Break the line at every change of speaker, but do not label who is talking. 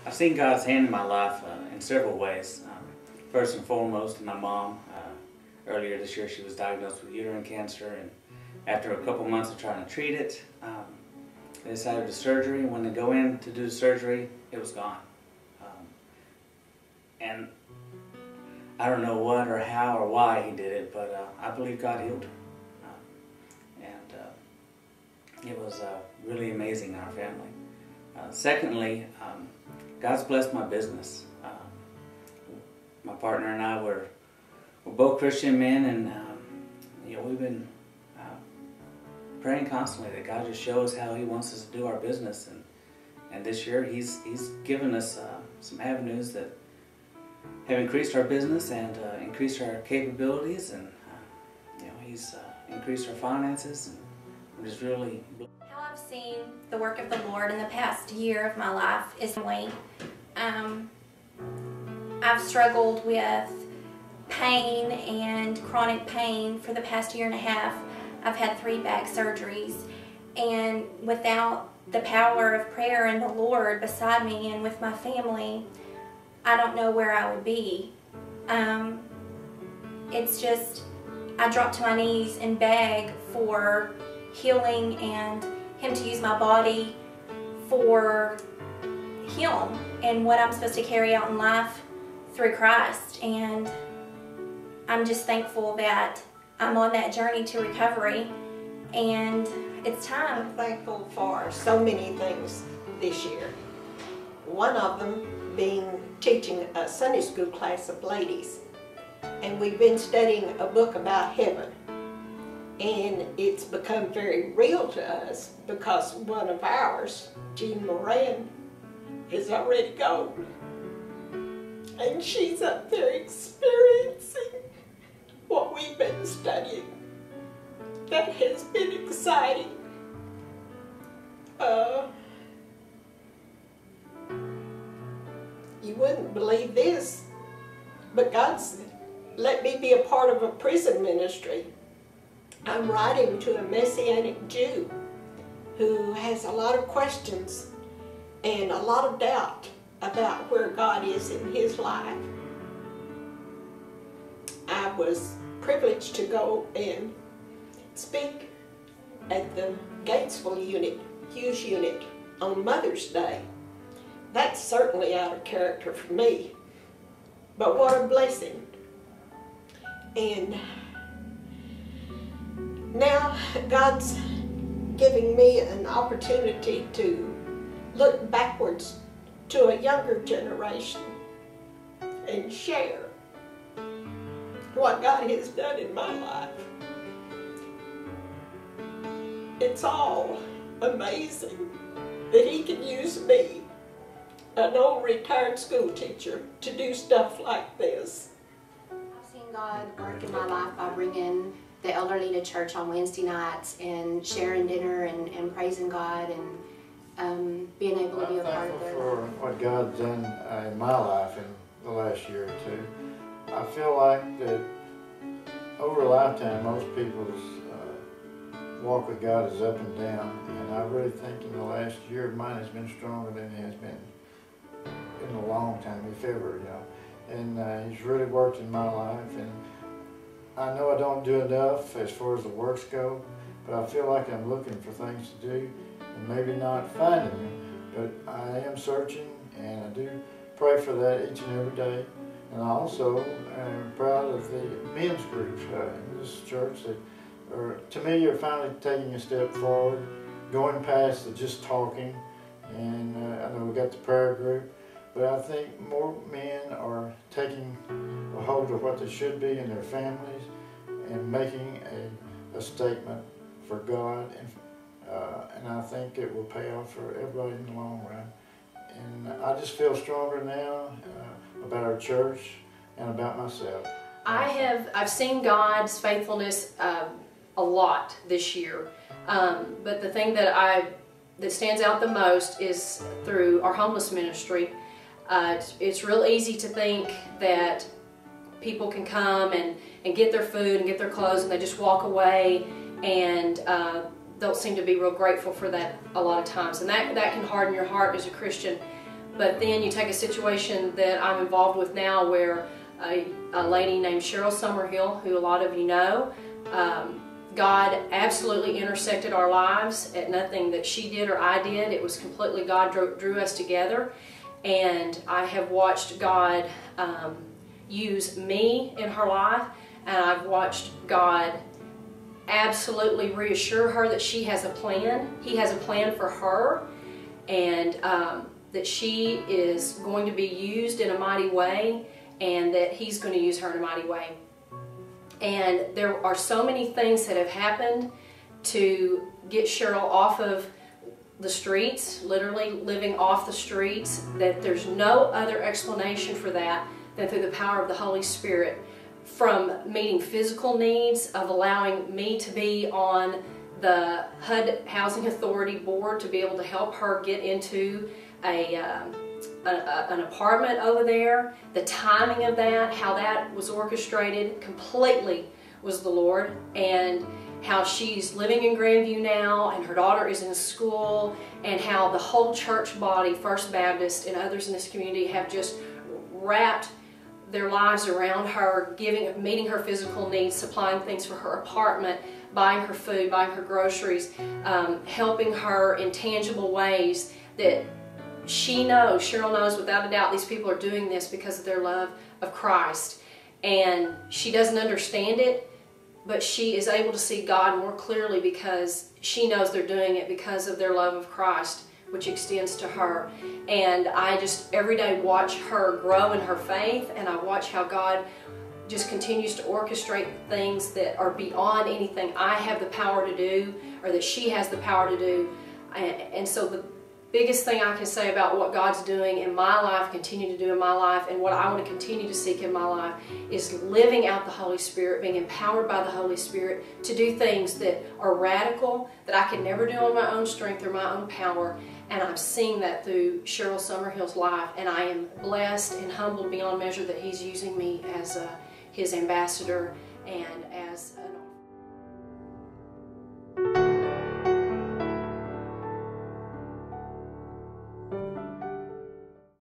I've seen God's hand in my life in several ways. First and foremost, my mom. Earlier this year, she was diagnosed with uterine cancer, and after a couple months of trying to treat it, they decided to do surgery. And when they go in to do the surgery, it was gone. And I don't know what or how or why he did it, but I believe God healed her. It was really amazing in our family. Secondly, God's blessed my business. My partner and I we're both Christian men, and we've been praying constantly that God just shows how He wants us to do our business. And this year He's given us some avenues that have increased our business and increased our capabilities, and He's increased our finances. And I'm just really.
How I've seen the work of the Lord in the past year of my life is I've struggled with pain and chronic pain for the past year and a half. I've had 3 back surgeries, and without the power of prayer and the Lord beside me and with my family, I don't know where I would be. It's just, I drop to my knees and beg for healing and Him to use my body for Him and what I'm supposed to carry out in life through Christ. And I'm just thankful that I'm on that journey to recovery, and it's time.
I'm thankful for so many things this year. One of them being teaching a Sunday school class of ladies. And we've been studying a book about heaven. And it's become very real to us because one of ours, Jean Moran, is already gone. And she's up there experiencing what we've been studying. That has been exciting. You wouldn't believe this, but God's let me be a part of a prison ministry. I'm writing to a Messianic Jew who has a lot of questions and a lot of doubt about where God is in his life. I was privileged to go and speak at the Gatesville unit, Hughes unit, on Mother's Day. That's certainly out of character for me, but what a blessing. And now God's giving me an opportunity to look backwards to a younger generation and share what God has done in my life. It's all amazing that He can use me, an old retired school teacher, to do stuff like this.
I've seen God work in my life by bringing the elderly to church on Wednesday nights and sharing dinner and praising God and being able to be a part of their life.
I'm thankful for what God's done in my life in the last year or two. I feel like that over a lifetime, most people's walk with God is up and down, and I really think in the last year mine has been stronger than it has been in a long time, if ever, And He's really worked in my life, and I know I don't do enough as far as the works go, but I feel like I'm looking for things to do and maybe not finding them, but I am searching, and I do pray for that each and every day. And I also am proud of the men's groups in this church that to me, you're finally taking a step forward, going past the just talking, and I know we got the prayer group, but I think more men are taking a hold of what they should be in their families and making a statement for God, and I think it will pay off for everybody in the long run. And I just feel stronger now about our church and about myself.
I've seen God's faithfulness a lot this year, but the thing that stands out the most is through our homeless ministry. It's real easy to think that people can come and get their food and get their clothes and they just walk away, and don't seem to be real grateful for that a lot of times, and that can harden your heart as a Christian. But then you take a situation that I'm involved with now where a lady named Cheryl Summerhill, who a lot of you know, God absolutely intersected our lives at nothing that she did or I did. It was completely God drew us together. And I have watched God use me in her life, and I've watched God absolutely reassure her that she has a plan. He has a plan for her, and that she is going to be used in a mighty way, and that He's going to use her in a mighty way. And there are so many things that have happened to get Cheryl off of the streets, literally living off the streets, that there's no other explanation for that than through the power of the Holy Spirit. From meeting physical needs, of allowing me to be on the HUD Housing Authority board to be able to help her get into an apartment over there. The timing of that, how that was orchestrated completely was the Lord, and how she's living in Grandview now and her daughter is in school, and how the whole church body, First Baptist and others in this community, have just wrapped their lives around her, meeting her physical needs, supplying things for her apartment, buying her food, buying her groceries, helping her in tangible ways that Cheryl knows without a doubt these people are doing this because of their love of Christ. And she doesn't understand it, but she is able to see God more clearly because she knows they're doing it because of their love of Christ, which extends to her. And I just every day watch her grow in her faith, and I watch how God just continues to orchestrate things that are beyond anything I have the power to do or that she has the power to do. And so the biggest thing I can say about what God's doing in my life, continue to do in my life, and what I want to continue to seek in my life is living out the Holy Spirit, being empowered by the Holy Spirit to do things that are radical, that I could never do on my own strength or my own power. And I'm seeing that through Cheryl Summerhill's life, and I am blessed and humbled beyond measure that He's using me as His ambassador and as an